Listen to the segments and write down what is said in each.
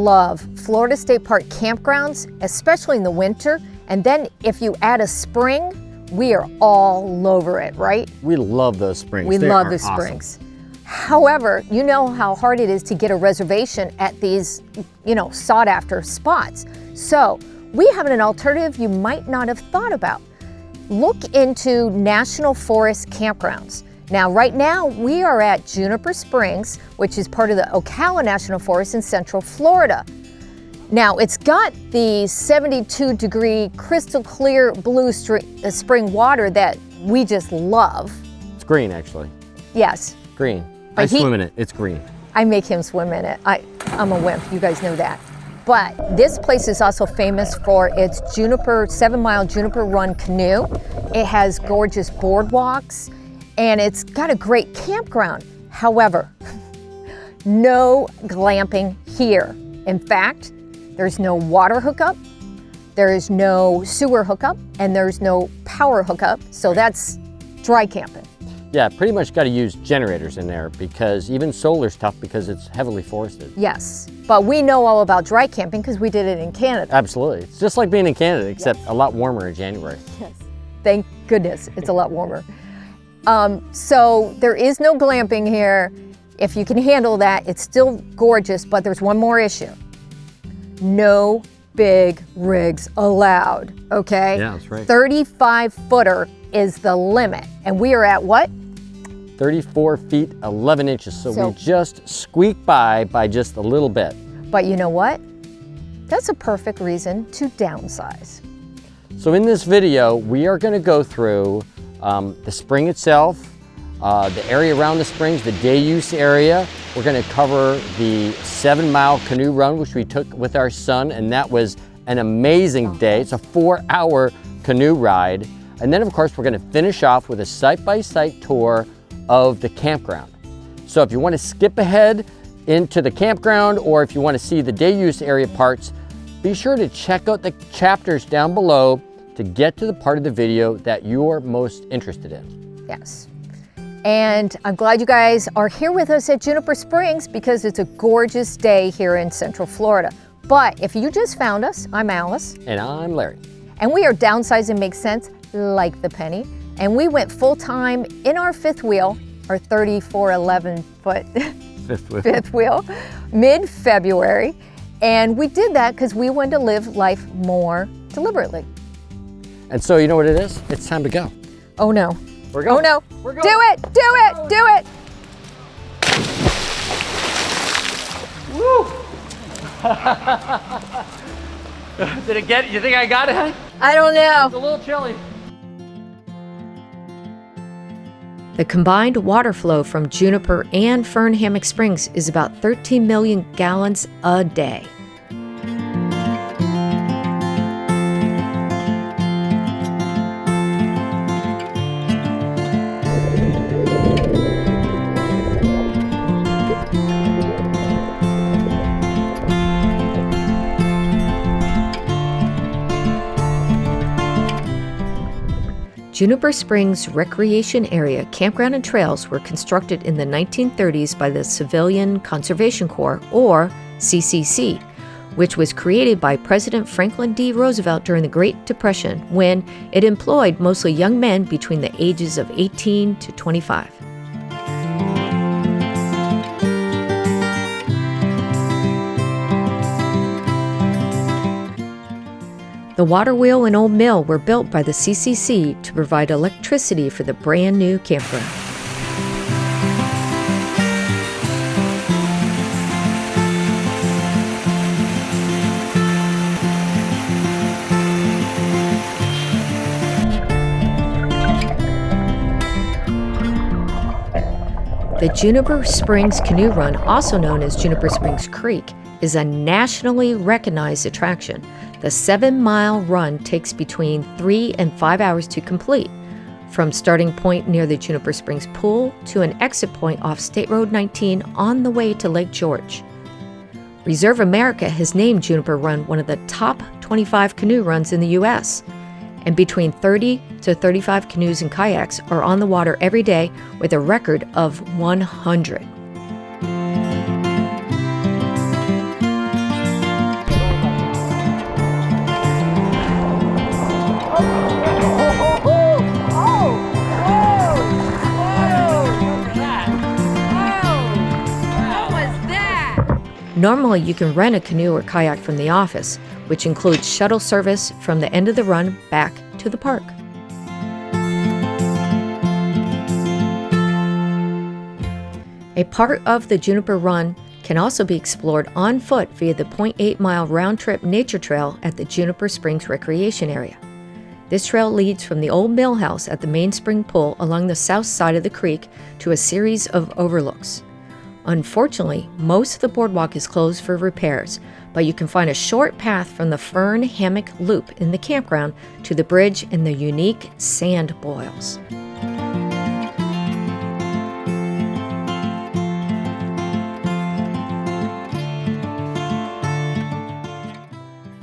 love Florida State Park campgrounds, especially in the winter. And then if you add a spring, we are all over it, right? We love those springs. We love the springs. However, you know how hard it is to get a reservation at these, sought after spots. So we have an alternative you might not have thought about. Look into National Forest campgrounds. Now, right now, we are at Juniper Springs, which is part of the Ocala National Forest in Central Florida. Now, it's got the 72-degree crystal clear blue spring water that we just love. It's green, actually. Yes. Green. I swim in it. It's green. I make him swim in it. I'm a wimp. You guys know that. But this place is also famous for its 7-mile Juniper Run canoe. It has gorgeous boardwalks, and it's got a great campground. However, no glamping here. In fact, there's no water hookup, there is no sewer hookup, and there's no power hookup, so that's dry camping. Yeah, pretty much got to use generators in there because even solar's tough because it's heavily forested. Yes, but we know all about dry camping because we did it in Canada. Absolutely. It's just like being in Canada, except a lot warmer in January. Yes. Thank goodness it's a lot warmer. So there is no glamping here. If you can handle that, it's still gorgeous, but there's one more issue. No big rigs allowed, okay? Yeah, that's right. 35-footer is the limit. And we are at what? 34 feet, 11 inches. So we just squeak by just a little bit. But you know what? That's a perfect reason to downsize. So in this video, we are going to go through the spring itself, the area around the springs, the day use area. We're going to cover the 7-mile canoe run, which we took with our son, and that was an amazing day. It's a 4-hour canoe ride. And then of course, we're going to finish off with a site-by-site tour of the campground. So if you want to skip ahead into the campground, or if you want to see the day use area parts, be sure to check out the chapters down below to get to the part of the video that you're most interested in. Yes. And I'm glad you guys are here with us at Juniper Springs because it's a gorgeous day here in Central Florida. But if you just found us, I'm Alice. And I'm Larry. And we are Downsizing Makes Sense, like the penny. And we went full-time in our fifth wheel, our 34-11-foot fifth wheel, mid-February. And we did that because we wanted to live life more deliberately. And so you know what it is? It's time to go. Oh no. We're going. Oh no. We're going. Do it! Do it! Do it! Woo! Did it get it? You think I got it? I don't know. It's a little chilly. The combined water flow from Juniper and Fern Hammock Springs is about 13 million gallons a day. Juniper Springs Recreation Area Campground and Trails were constructed in the 1930s by the Civilian Conservation Corps, or CCC, which was created by President Franklin D. Roosevelt during the Great Depression when it employed mostly young men between the ages of 18 to 25. The water wheel and old mill were built by the CCC to provide electricity for the brand new campground. The Juniper Springs Canoe Run, also known as Juniper Springs Creek, is a nationally recognized attraction. The 7-mile run takes between 3 and 5 hours to complete, from starting point near the Juniper Springs pool to an exit point off State Road 19 on the way to Lake George. Reserve America has named Juniper Run one of the top 25 canoe runs in the U.S., and between 30 to 35 canoes and kayaks are on the water every day with a record of 100. Normally, you can rent a canoe or kayak from the office, which includes shuttle service from the end of the run back to the park. A part of the Juniper Run can also be explored on foot via the 0.8-mile round-trip nature trail at the Juniper Springs Recreation Area. This trail leads from the old mill house at the main spring pool along the south side of the creek to a series of overlooks. Unfortunately, most of the boardwalk is closed for repairs, but you can find a short path from the Fern Hammock Loop in the campground to the bridge and the unique sand boils.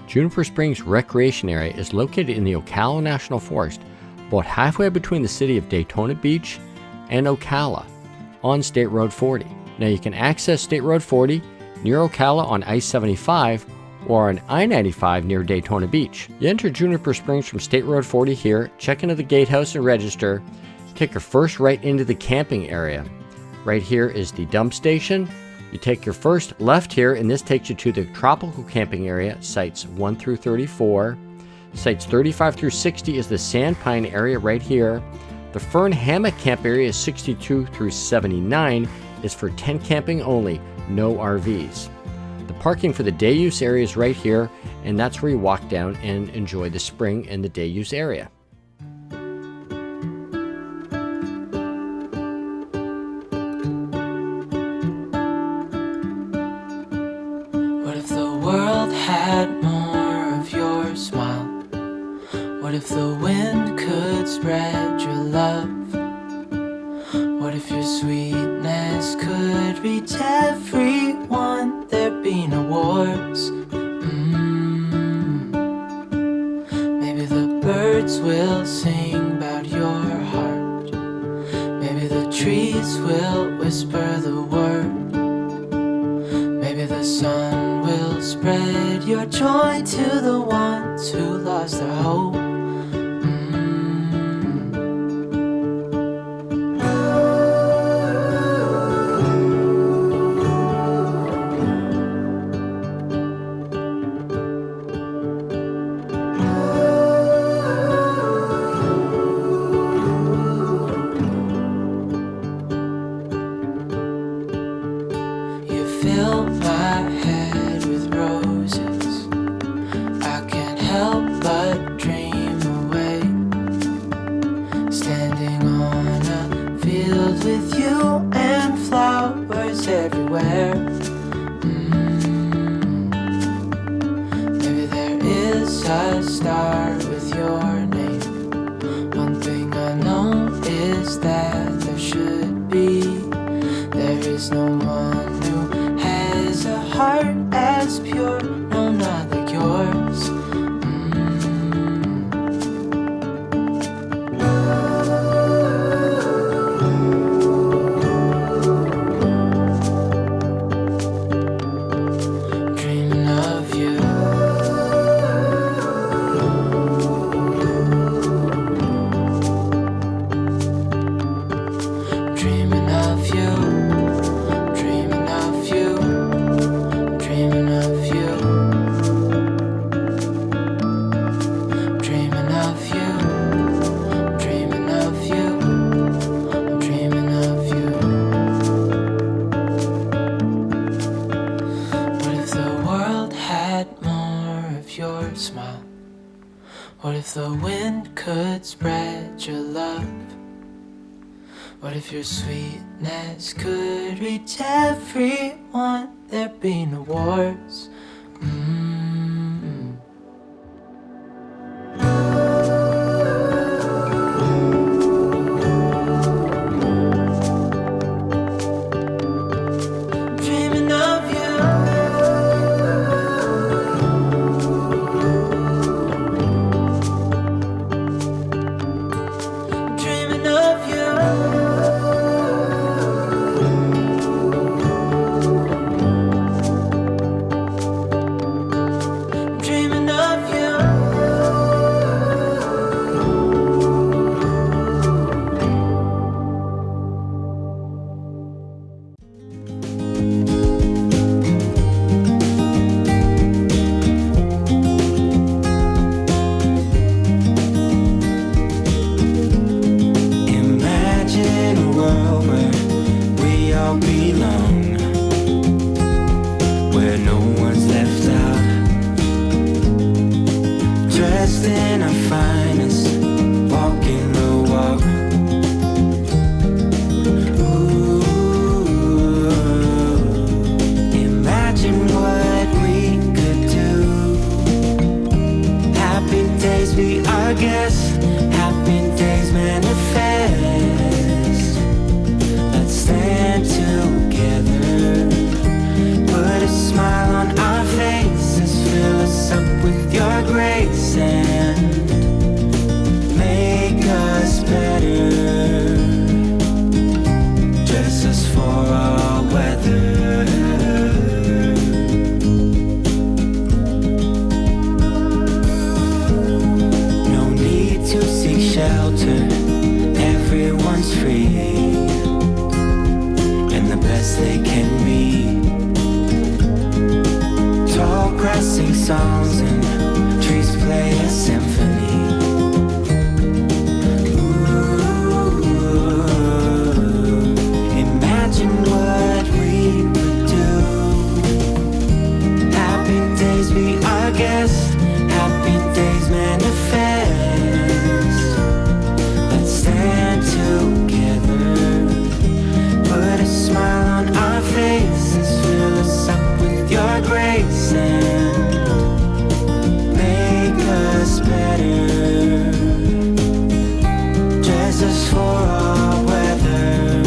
Juniper Springs Recreation Area is located in the Ocala National Forest, about halfway between the city of Daytona Beach and Ocala on State Road 40. Now you can access State Road 40 near Ocala on I-75 or on I-95 near Daytona Beach. You enter Juniper Springs from State Road 40 here, check into the gatehouse and register. Take your first right into the camping area. Right here is the dump station. You take your first left here, and this takes you to the tropical camping area, sites 1 through 34. Sites 35 through 60 is the Sandpine area right here. The Fern Hammock Camp area is 62 through 79 is for tent camping only, no RVs. The parking for the day use area is right here, and that's where you walk down and enjoy the spring and the day use area. What if the world had more of your smile? What if the wind could spread your love? What if your sweetness could reach everyone? There'd be no wars. Maybe the birds will sing about your heart. Maybe the trees will whisper the word. Maybe the sun will spread your joy to the ones who lost their hope. Fill my head with roses. I can't help but dream away. Standing on a field with you and flowers everywhere. Maybe there is a star with your name. One thing I know is that there should be. There is no one a heart as pure, no, not like yours. Dreaming of you. Dreaming of you. Smile. What if the wind could spread your love? What if your sweetness could reach everyone? There'd be no wars. Dreaming of you. dressed in our finest, walking the walk. Ooh, imagine what we could do. Happy days be our guest, happy days manifest. Let's stand together, put a smile on our faces, fill us up with your grace and make us better. Dress us for all weather. No need to seek shelter, everyone's free, and the best they can be. Tall grass sing songs and trees play a symphony. Ooh, imagine what we could do. Happy days be our guest, happy days manifest. Let's stand together, put a smile on our faces, fill us up with your grace and make us better. Dress us for all weather.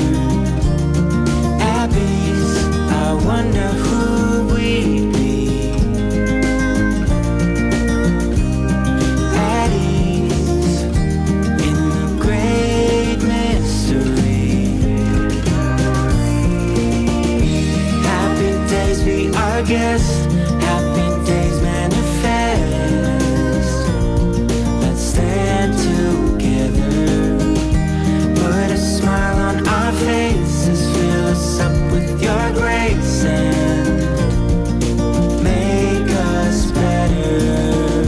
Abbeys, I wonder who we'd be. At ease in the great mystery. Happy days be our guest, happy days manifest. Let's stand together, put a smile on our faces, fill us up with your grace and make us better.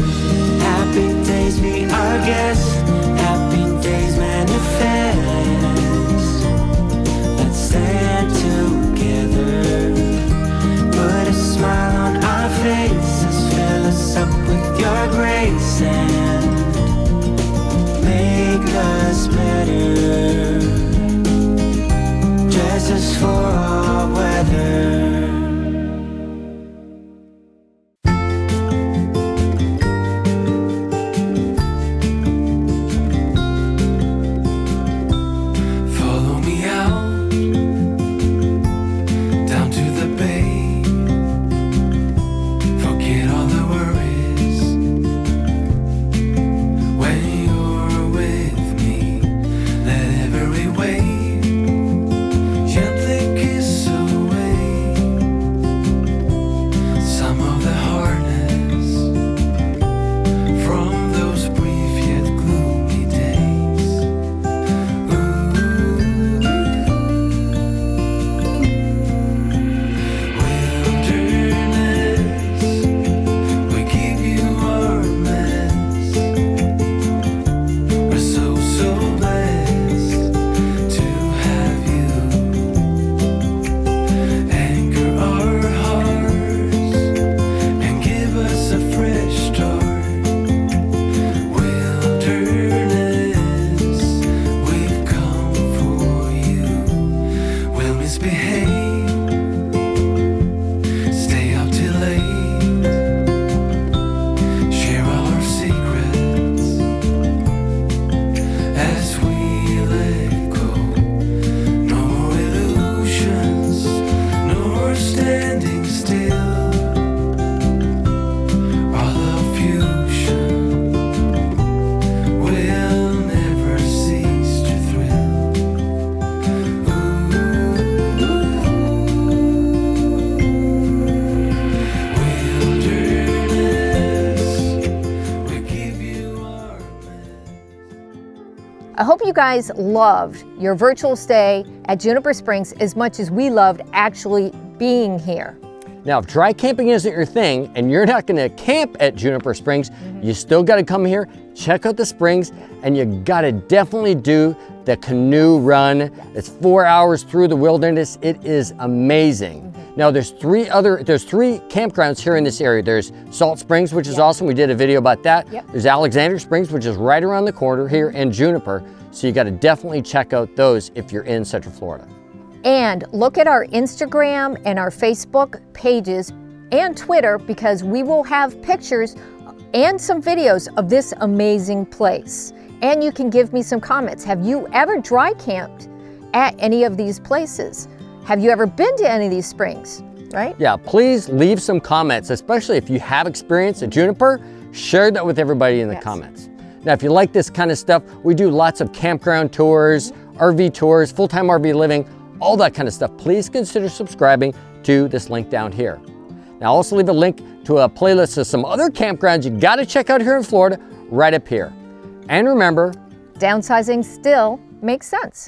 Happy days be our guest, happy days manifest. Let's stand together, put a smile on our faces, fill us up with your grace and make us better. Dress us for all weather. Follow me out, down to the bay. Forget all the worries. When you're with me, let every wave gently kiss away some of the hardness from those brief yet gloomy days. Wilderness, we give you our mess. We're so blessed to have you. Anchor our hearts and give us a fresh start. Wilderness, we've come for you. We'll misbehave, stay up till late, share our secrets as we let go. No more illusions, no more standing still. Our love fusion will never cease to thrill. Wilderness, we give you our I hope you guys loved your virtual stay at Juniper Springs as much as we loved actually being here. Now, if dry camping isn't your thing and you're not gonna camp at Juniper Springs, you still gotta come here, check out the springs, and you gotta definitely do the canoe run. It's 4 hours through the wilderness. It is amazing. Now there's three campgrounds here in this area. There's Salt Springs, which is awesome. We did a video about that. Yep. There's Alexander Springs, which is right around the corner here, and Juniper. So you got to definitely check out those if you're in Central Florida. And look at our Instagram and our Facebook pages and Twitter, because we will have pictures and some videos of this amazing place. And you can give me some comments. Have you ever dry camped at any of these places? Have you ever been to any of these springs, right? Yeah, please leave some comments, especially if you have experience at Juniper. Share that with everybody in the comments. Now, if you like this kind of stuff, we do lots of campground tours, RV tours, full-time RV living, all that kind of stuff. Please consider subscribing to this link down here. Now, I'll also leave a link to a playlist of some other campgrounds you got to check out here in Florida right up here. And remember, downsizing still makes sense.